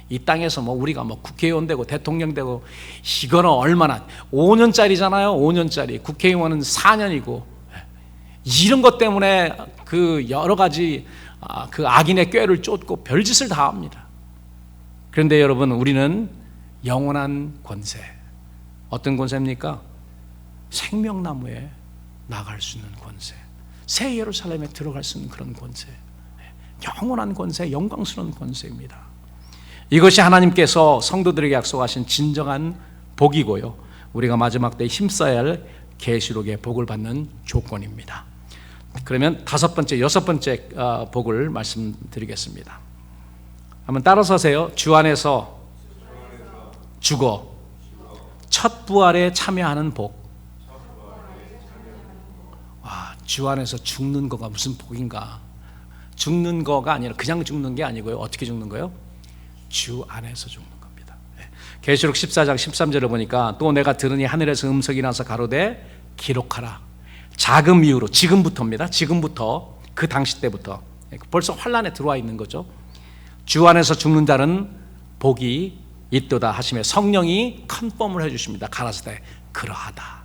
이 땅에서 우리가 국회의원 되고 대통령 되고 이거는 얼마나 5년짜리잖아요. 5년짜리 국회의원은 4년이고 이런 것 때문에 그 여러 가지 그 악인의 꾀를 쫓고 별짓을 다 합니다. 그런데 여러분 우리는 영원한 권세, 어떤 권세입니까? 생명나무에 나갈 수 있는 권세, 새 예루살렘에 들어갈 수 있는 그런 권세, 영원한 권세, 영광스러운 권세입니다. 이것이 하나님께서 성도들에게 약속하신 진정한 복이고요, 우리가 마지막 때 힘써야 할 계시록의 복을 받는 조건입니다. 그러면 여섯 번째 복을 말씀드리겠습니다. 한번 따라서 하세요. 주 안에서 죽어 첫 부활에 참여하는 복. 와, 주 안에서 죽는 거가 무슨 복인가? 죽는 거가 아니라 그냥 죽는 게 아니고요. 어떻게 죽는 거예요? 주 안에서 죽는 겁니다. 계시록 14장 13절을 보니까 또 내가 들으니 하늘에서 음성이 나서 가로되 기록하라. 작은 이유로, 지금부터입니다. 지금부터, 그 당시 때부터 벌써 환란에 들어와 있는 거죠. 주 안에서 죽는 자는 복이 있도다 하시며 성령이 컨펌을 해주십니다. 가라사대 그러하다.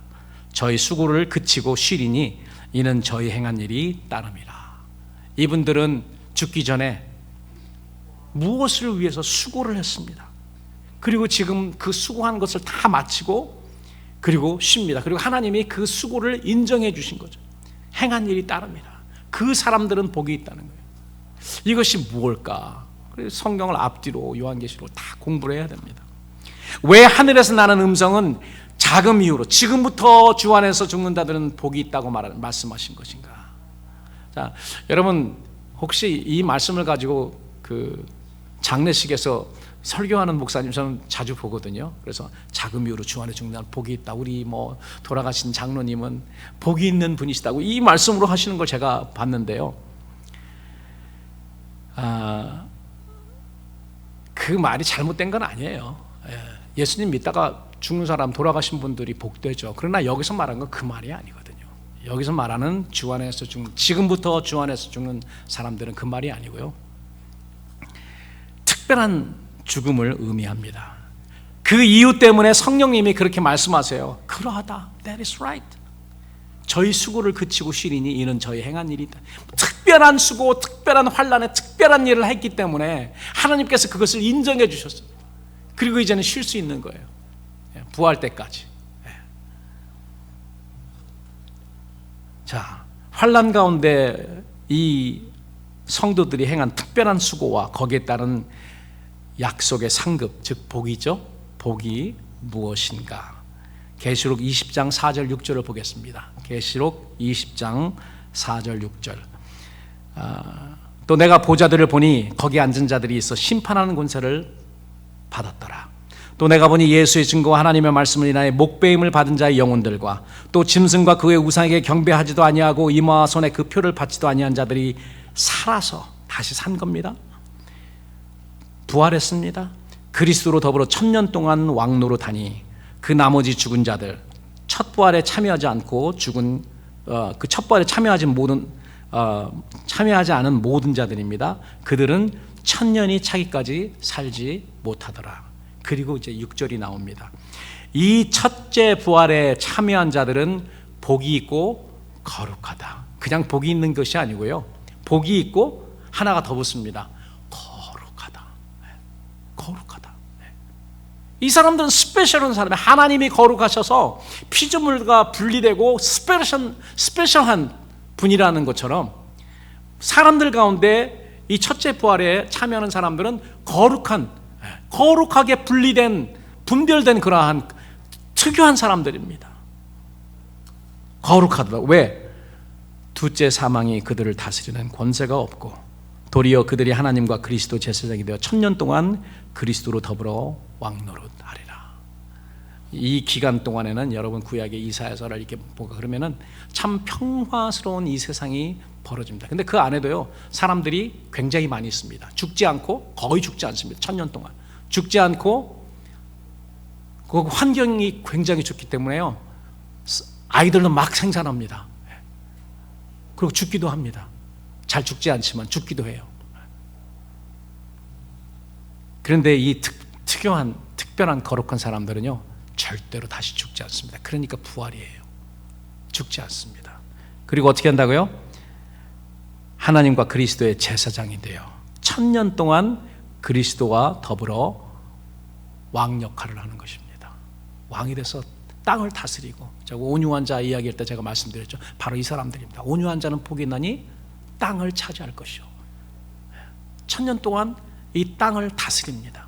저희 수고를 그치고 쉬리니 이는 저희 행한 일이 따름이라. 이분들은 죽기 전에 무엇을 위해서 수고를 했습니다. 그리고 지금 그 수고한 것을 다 마치고 그리고 쉽니다. 그리고 하나님이 그 수고를 인정해 주신 거죠. 행한 일이 따릅니다. 그 사람들은 복이 있다는 거예요. 이것이 무엇일까? 그래서 성경을 앞뒤로 요한계시록 다 공부를 해야 됩니다. 왜 하늘에서 나는 음성은 작은 이유로 지금부터 주 안에서 죽는다들은 복이 있다고 말씀하신 것인가? 자, 여러분 혹시 이 말씀을 가지고 그 장례식에서 설교하는 목사님 저는 자주 보거든요. 그래서 작은 이유로 주 안에 죽는 복이 있다. 우리 돌아가신 장로님은 복이 있는 분이시다고 이 말씀으로 하시는 걸 제가 봤는데요. 그 말이 잘못된 건 아니에요. 예수님 믿다가 죽는 사람, 돌아가신 분들이 복되죠. 그러나 여기서 말하는 건 그 말이 아니거든요. 여기서 말하는 주 안에서 지금부터 주 안에서 죽는 사람들은 그 말이 아니고요, 특별한 죽음을 의미합니다. 그 이유 때문에 성령님이 그렇게 말씀하세요. 그러하다. That is right. 저희 수고를 그치고 쉬리니 이는 저희 행한 일이다. 특별한 수고, 특별한 환난에 특별한 일을 했기 때문에 하나님께서 그것을 인정해 주셨어요. 그리고 이제는 쉴 수 있는 거예요. 부활 때까지. 자, 환난 가운데 이 성도들이 행한 특별한 수고와 거기에 따른 약속의 상급, 즉 복이죠. 복이 무엇인가? 계시록 20장 4절 6절을 보겠습니다. 계시록 20장 4절 6절. 또 내가 보좌들을 보니 거기 앉은 자들이 있어 심판하는 권세를 받았더라. 또 내가 보니 예수의 증거와 하나님의 말씀을 인하여 목배임을 받은 자의 영혼들과 또 짐승과 그의 우상에게 경배하지도 아니하고 이마와 손에 그 표를 받지도 아니한 자들이 살아서 다시 산 겁니다. 부활했습니다. 그리스도로 더불어 1000년 동안 왕노릇하니 그 나머지 죽은 자들, 첫 부활에 참여하지 않고 죽은 그 첫 부활에 참여하지 않은 모든 자들입니다. 그들은 1000년이 차기까지 살지 못하더라. 그리고 이제 6절이 나옵니다. 이 첫째 부활에 참여한 자들은 복이 있고 거룩하다. 그냥 복이 있는 것이 아니고요, 복이 있고 하나가 더 붙습니다. 거룩하다. 거룩하다. 이 사람들은 스페셜한 사람이에요. 하나님이 거룩하셔서 피조물과 분리되고 스페셜한 분이라는 것처럼 사람들 가운데 이 첫째 부활에 참여하는 사람들은 거룩하게 분리된, 분별된 그러한 특유한 사람들입니다. 거룩하다. 왜? 둘째 사망이 그들을 다스리는 권세가 없고 도리어 그들이 하나님과 그리스도 제사장이 되어 1000년 동안 그리스도로 더불어 왕노릇하리라. 이 기간 동안에는 여러분 구약의 이사야서를 이렇게 보고 그러면은 참 평화스러운 이 세상이 벌어집니다. 근데 그 안에도요, 사람들이 굉장히 많이 있습니다. 죽지 않고, 거의 죽지 않습니다. 1000년 동안 죽지 않고, 그 환경이 굉장히 좋기 때문에요, 아이들도 막 생산합니다. 그리고 죽기도 합니다. 잘 죽지 않지만 죽기도 해요. 그런데 이 특별한 거룩한 사람들은요, 절대로 다시 죽지 않습니다. 그러니까 부활이에요. 죽지 않습니다. 그리고 어떻게 한다고요? 하나님과 그리스도의 제사장이 돼요. 1000년 동안 그리스도와 더불어 왕 역할을 하는 것입니다. 왕이 돼서 땅을 다스리고, 제가 온유한 자 이야기할 때 제가 말씀드렸죠. 바로 이 사람들입니다. 온유한 자는 복이 나니 땅을 차지할 것이요. 1000년 동안 이 땅을 다스립니다.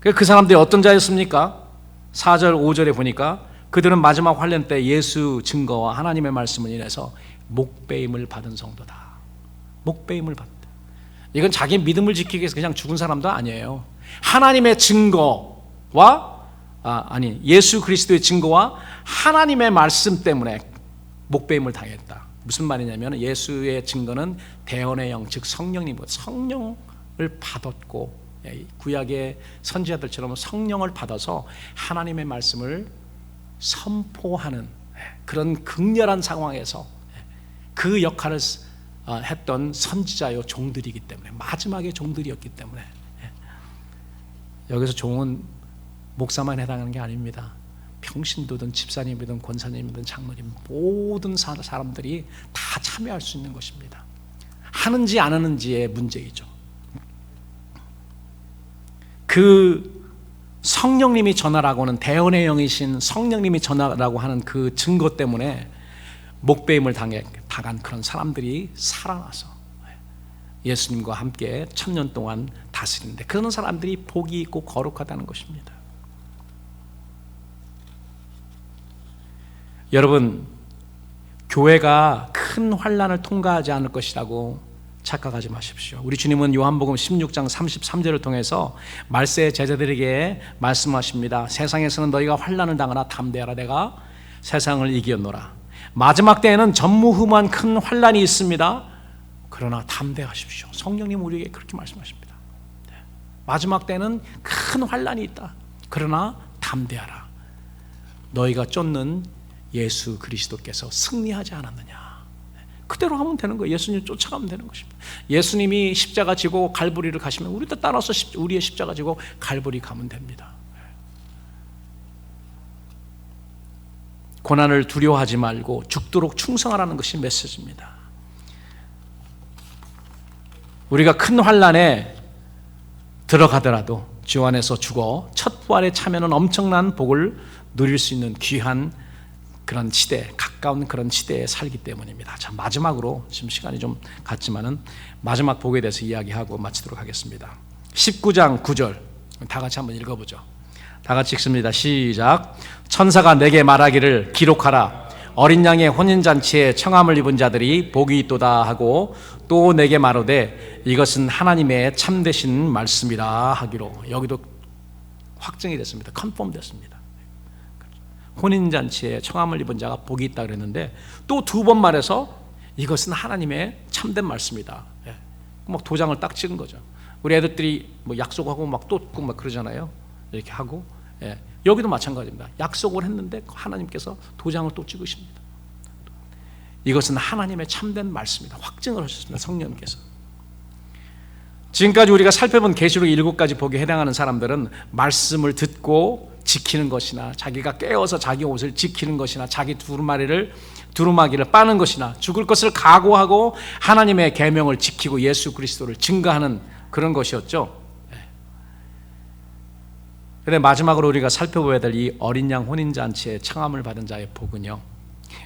그 사람들이 어떤 자였습니까? 4절 5절에 보니까 그들은 마지막 환란 때 예수 증거와 하나님의 말씀을 인해서 목배임을 받은 성도다. 목배임을 받다. 이건 자기 믿음을 지키기 위해서 그냥 죽은 사람도 아니에요. 하나님의 증거와 예수 그리스도의 증거와 하나님의 말씀 때문에 목배임을 당했다. 무슨 말이냐면 예수의 증거는 대언의 영, 즉 성령을 받았고, 구약의 선지자들처럼 성령을 받아서 하나님의 말씀을 선포하는 그런 극렬한 상황에서 그 역할을 했던 선지자요 종들이기 때문에, 마지막의 종들이었기 때문에, 여기서 종은 목사만 해당하는 게 아닙니다. 평신도든 집사님이든 권사님이든 장로님, 모든 사람들이 다 참여할 수 있는 것입니다. 하는지 안 하는지의 문제이죠. 그 성령님이 전하라고 하는, 대언의 영이신 성령님이 전하라고 하는 그 증거 때문에 목배임을 당한 그런 사람들이 살아나서 예수님과 함께 1000년 동안 다스리는데, 그런 사람들이 복이 있고 거룩하다는 것입니다. 여러분, 교회가 큰 환난을 통과하지 않을 것이라고 착각하지 마십시오. 우리 주님은 요한복음 16장 33절을 통해서 말세의 제자들에게 말씀하십니다. 세상에서는 너희가 환난을 당하나 담대하라, 내가 세상을 이겼노라. 마지막 때에는 전무후무한 큰 환난이 있습니다. 그러나 담대하십시오. 성령님 우리에게 그렇게 말씀하십니다. 마지막 때는 큰 환난이 있다. 그러나 담대하라. 너희가 쫓는 예수 그리스도께서 승리하지 않았느냐. 그대로 하면 되는 거예요. 예수님 쫓아가면 되는 것입니다. 예수님이 십자가 지고 갈보리를 가시면 우리도 따라서 우리의 십자가 지고 갈보리 가면 됩니다. 고난을 두려워하지 말고 죽도록 충성하라는 것이 메시지입니다. 우리가 큰 환난에 들어가더라도 주 안에서 죽어 첫 부활에 참여는 엄청난 복을 누릴 수 있는 귀한 그런 시대, 가까운 그런 시대에 살기 때문입니다. 자, 마지막으로 지금 시간이 좀 갔지만은 마지막 복에 대해서 이야기하고 마치도록 하겠습니다. 19장 9절 다 같이 한번 읽어보죠. 다 같이 읽습니다. 시작. 천사가 내게 말하기를 기록하라. 어린 양의 혼인잔치에 청함을 입은 자들이 복이 있도다 하고 또 내게 말하되 이것은 하나님의 참되신 말씀이라 하기로. 여기도 확정이 됐습니다. 컨펌 됐습니다. 혼인잔치에 청함을 입은 자가 복이 있다 그랬는데 또 두 번 말해서 이것은 하나님의 참된 말씀이다. 막 도장을 딱 찍은 거죠. 우리 애들이 뭐 약속하고 막 또 막 그러잖아요. 이렇게 하고 여기도 마찬가지입니다. 약속을 했는데 하나님께서 도장을 또 찍으십니다. 이것은 하나님의 참된 말씀이다. 확증을 하셨습니다. 성령님께서. 지금까지 우리가 살펴본 계시록 7가지 복에 해당하는 사람들은 말씀을 듣고 지키는 것이나 자기가 깨어서 자기 옷을 지키는 것이나 자기 두루마기를 빠는 것이나 죽을 것을 각오하고 하나님의 계명을 지키고 예수 그리스도를 증거하는 그런 것이었죠. 그런데 마지막으로 우리가 살펴봐야 될 이 어린 양 혼인잔치에 청함을 받은 자의 복은요,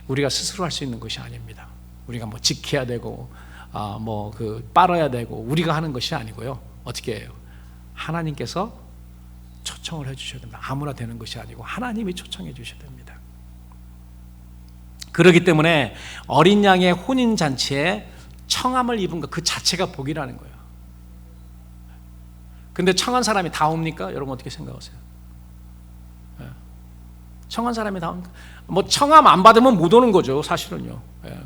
우리가 스스로 할 수 있는 것이 아닙니다. 우리가 뭐 지켜야 되고 빨아야 되고 우리가 하는 것이 아니고요. 어떻게 해요? 하나님께서 초청을 해주셔야 됩니다. 아무나 되는 것이 아니고 하나님이 초청해 주셔야 됩니다. 그렇기 때문에 어린 양의 혼인잔치에 청함을 입은 것 그 자체가 복이라는 거예요. 근데 청한 사람이 다 옵니까? 여러분 어떻게 생각하세요? 청한 사람이 다 옵니까? 뭐 청함 안 받으면 못 오는 거죠, 사실은요.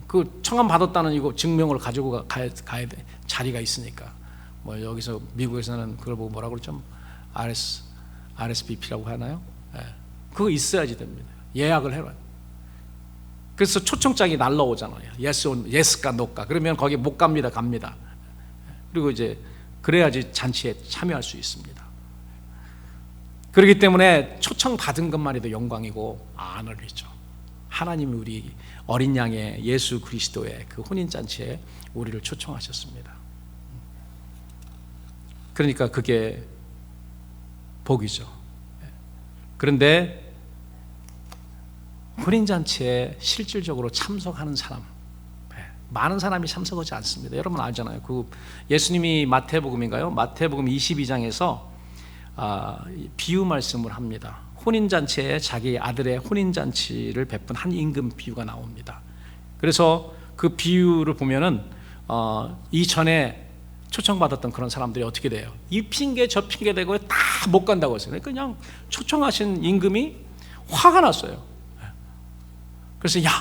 그 청함 받았다는 이거 증명을 가지고 가야 돼. 자리가 있으니까. 뭐 여기서 미국에서는 그걸 보고 뭐라고 그러죠? RSVP라고 하나요? 그거 있어야지 됩니다. 예약을 해놔요. 그래서 초청장이 날라오잖아요. 예스가 노가. 그러면 거기 못 갑니다. 그리고 이제 그래야지 잔치에 참여할 수 있습니다. 그렇기 때문에 초청 받은 것만 해도 영광이고 안을이죠. 하나님이 우리 어린 양의 예수 그리스도의 그 혼인잔치에 우리를 초청하셨습니다. 그러니까 그게 복이죠. 그런데 혼인잔치에 실질적으로 참석하는 사람, 많은 사람이 참석하지 않습니다. 여러분 알잖아요. 그 예수님이 마태복음인가요? 마태복음 22장에서 비유 말씀을 합니다. 혼인잔치에 자기 아들의 혼인잔치를 베푼 한 임금 비유가 나옵니다. 그래서 그 비유를 보면은 이전에 초청받았던 그런 사람들이 어떻게 돼요? 이 핑계 저 핑계 대고 다 못 간다고 했어요. 그냥 초청하신 임금이 화가 났어요. 그래서 야,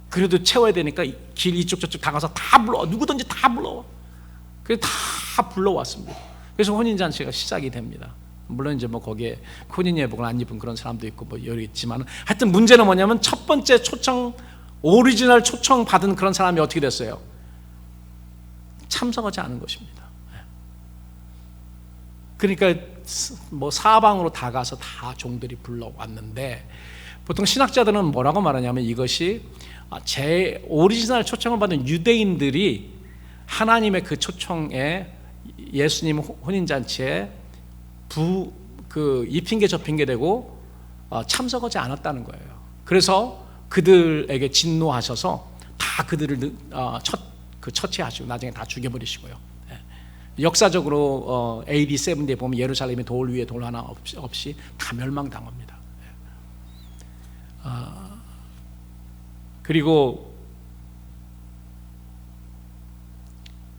그래도 채워야 되니까 길 이쪽 저쪽 다 가서 다 불러, 누구든지 다 불러. 그래서 다 불러왔습니다. 그래서 혼인잔치가 시작이 됩니다. 물론 이제 뭐 거기에 혼인 예복을 안 입은 그런 사람도 있고 뭐 여러 있지만 하여튼 문제는 뭐냐면 첫 번째 오리지널 초청 받은 그런 사람이 어떻게 됐어요? 참석하지 않은 것입니다. 그러니까 뭐 사방으로 다 가서 다 종들이 불러왔는데 보통 신학자들은 뭐라고 말하냐면 이것이 제 오리지널 초청을 받은 유대인들이 하나님의 그 초청에 예수님 혼인잔치에 이 핑계 저 핑계 대고 참석하지 않았다는 거예요. 그래서 그들에게 진노하셔서 다 그들을 처치하시고 나중에 다 죽여버리시고요. 역사적으로 AD 70에 보면 예루살렘이 돌 위에 돌 하나 없이 다 멸망당합니다. 그리고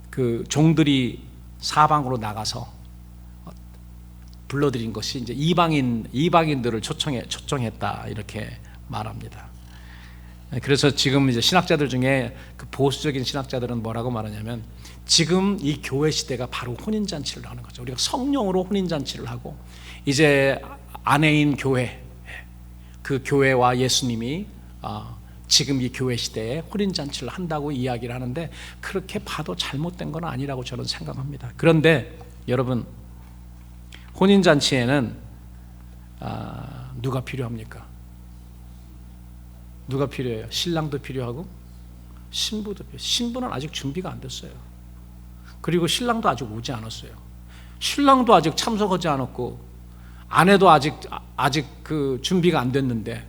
그 종들이 사방으로 나가서 불러들인 것이 이제 이방인들을 초청했다 이렇게 말합니다. 그래서 지금 이제 신학자들 중에 그 보수적인 신학자들은 뭐라고 말하냐면 지금 이 교회 시대가 바로 혼인잔치를 하는 거죠. 우리가 성령으로 혼인잔치를 하고 이제 아내인 교회, 그 교회와 예수님이 지금 이 교회 시대에 혼인잔치를 한다고 이야기를 하는데 그렇게 봐도 잘못된 건 아니라고 저는 생각합니다. 그런데 여러분 혼인잔치에는 누가 필요합니까? 누가 필요해요? 신랑도 필요하고 신부도 필요해요. 신부는 아직 준비가 안 됐어요. 그리고 신랑도 아직 오지 않았어요. 신랑도 아직 참석하지 않았고 아내도 아직 그 준비가 안 됐는데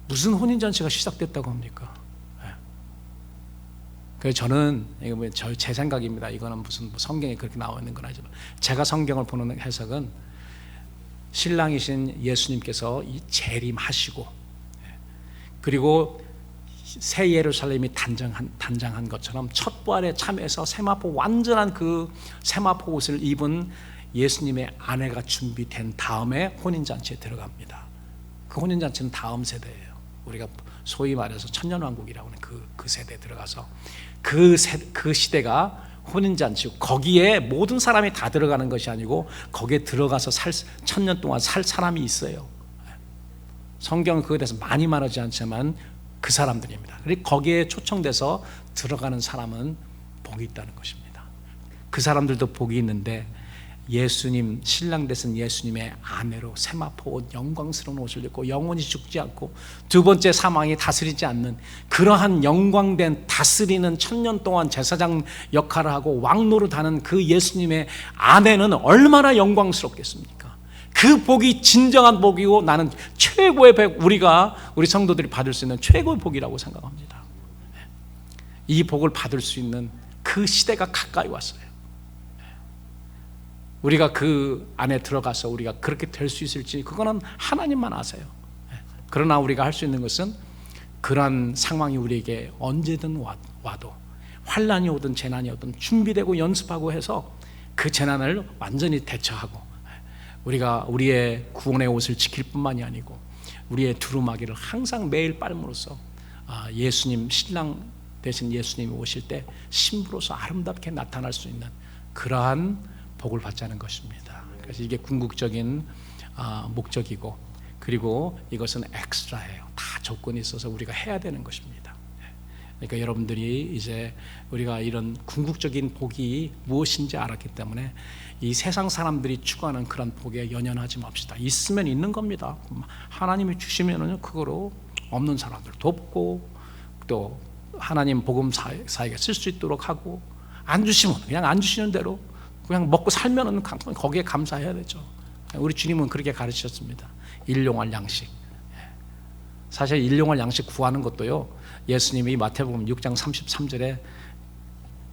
무슨 혼인잔치가 시작됐다고 합니까? 그래서 저는 이거 제 생각입니다. 이거는 무슨 성경에 그렇게 나와 있는 건 아니지만 제가 성경을 보는 해석은 신랑이신 예수님께서 이 재림하시고 그리고 새 예루살렘이 단장한 것처럼 첫 부활에 참여해서 세마포 완전한 그 세마포 옷을 입은 예수님의 아내가 준비된 다음에 혼인잔치에 들어갑니다. 그 혼인잔치는 다음 세대예요. 우리가 소위 말해서 천년왕국이라고 하는 그 세대에 들어가서 그 시대가 혼인잔치고 거기에 모든 사람이 다 들어가는 것이 아니고 거기에 들어가서 천년 동안 살 사람이 있어요. 성경은 그거에 대해서 많이 말하지 않지만 그 사람들입니다. 그리고 거기에 초청돼서 들어가는 사람은 복이 있다는 것입니다. 그 사람들도 복이 있는데 예수님, 신랑 되신 예수님의 아내로 세마포 옷, 영광스러운 옷을 입고 영원히 죽지 않고 두 번째 사망이 다스리지 않는 그러한 영광된 다스리는 천년 동안 제사장 역할을 하고 왕노릇하는 그 예수님의 아내는 얼마나 영광스럽겠습니까? 그 복이 진정한 복이고 나는 최고의 복, 우리 성도들이 받을 수 있는 최고의 복이라고 생각합니다. 이 복을 받을 수 있는 그 시대가 가까이 왔어요. 우리가 그 안에 들어가서 우리가 그렇게 될 수 있을지 그거는 하나님만 아세요. 그러나 우리가 할 수 있는 것은 그러한 상황이 우리에게 언제든 와도 환난이 오든 재난이 오든 준비되고 연습하고 해서 그 재난을 완전히 대처하고 우리가 우리의 구원의 옷을 지킬 뿐만이 아니고 우리의 두루마기를 항상 매일 빨므로써 예수님, 신랑 되신 예수님이 오실 때 신부로서 아름답게 나타날 수 있는 그러한 복을 받자는 것입니다. 그래서 이게 궁극적인 목적이고 그리고 이것은 엑스트라예요. 다 조건이 있어서 우리가 해야 되는 것입니다. 그러니까 여러분들이 이제 우리가 이런 궁극적인 복이 무엇인지 알았기 때문에 이 세상 사람들이 추구하는 그런 복에 연연하지 맙시다. 있으면 있는 겁니다. 하나님이 주시면은 그거로 없는 사람들 돕고 또 하나님 복음 사역에 쓸 수 있도록 하고 안 주시면 그냥 안 주시는 대로 그냥 먹고 살면은 거기에 감사해야 되죠. 우리 주님은 그렇게 가르치셨습니다. 일용할 양식. 사실 일용할 양식 구하는 것도요. 예수님이 마태복음 6장 33절에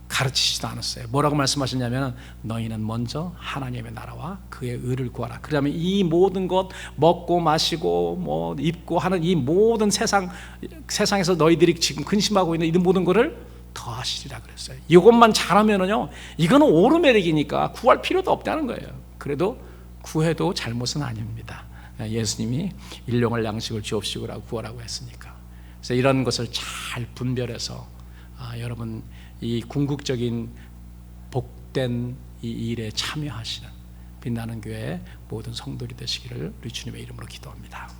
가르치지도 않았어요. 뭐라고 말씀하셨냐면 너희는 먼저 하나님의 나라와 그의 의를 구하라. 그러면 이 모든 것 먹고 마시고 뭐 입고 하는 이 모든 세상에서 너희들이 지금 근심하고 있는 이 모든 것을 더하시리라 그랬어요. 이것만 잘하면은요, 이거는 오르메릭이니까 구할 필요도 없다는 거예요. 그래도 구해도 잘못은 아닙니다. 예수님이 일용할 양식을 주옵시고라고 구하라고 했으니까. 그래서 이런 것을 잘 분별해서 여러분 이 궁극적인 복된 이 일에 참여하시는 빛나는 교회 모든 성도들이 되시기를 우리 주님의 이름으로 기도합니다.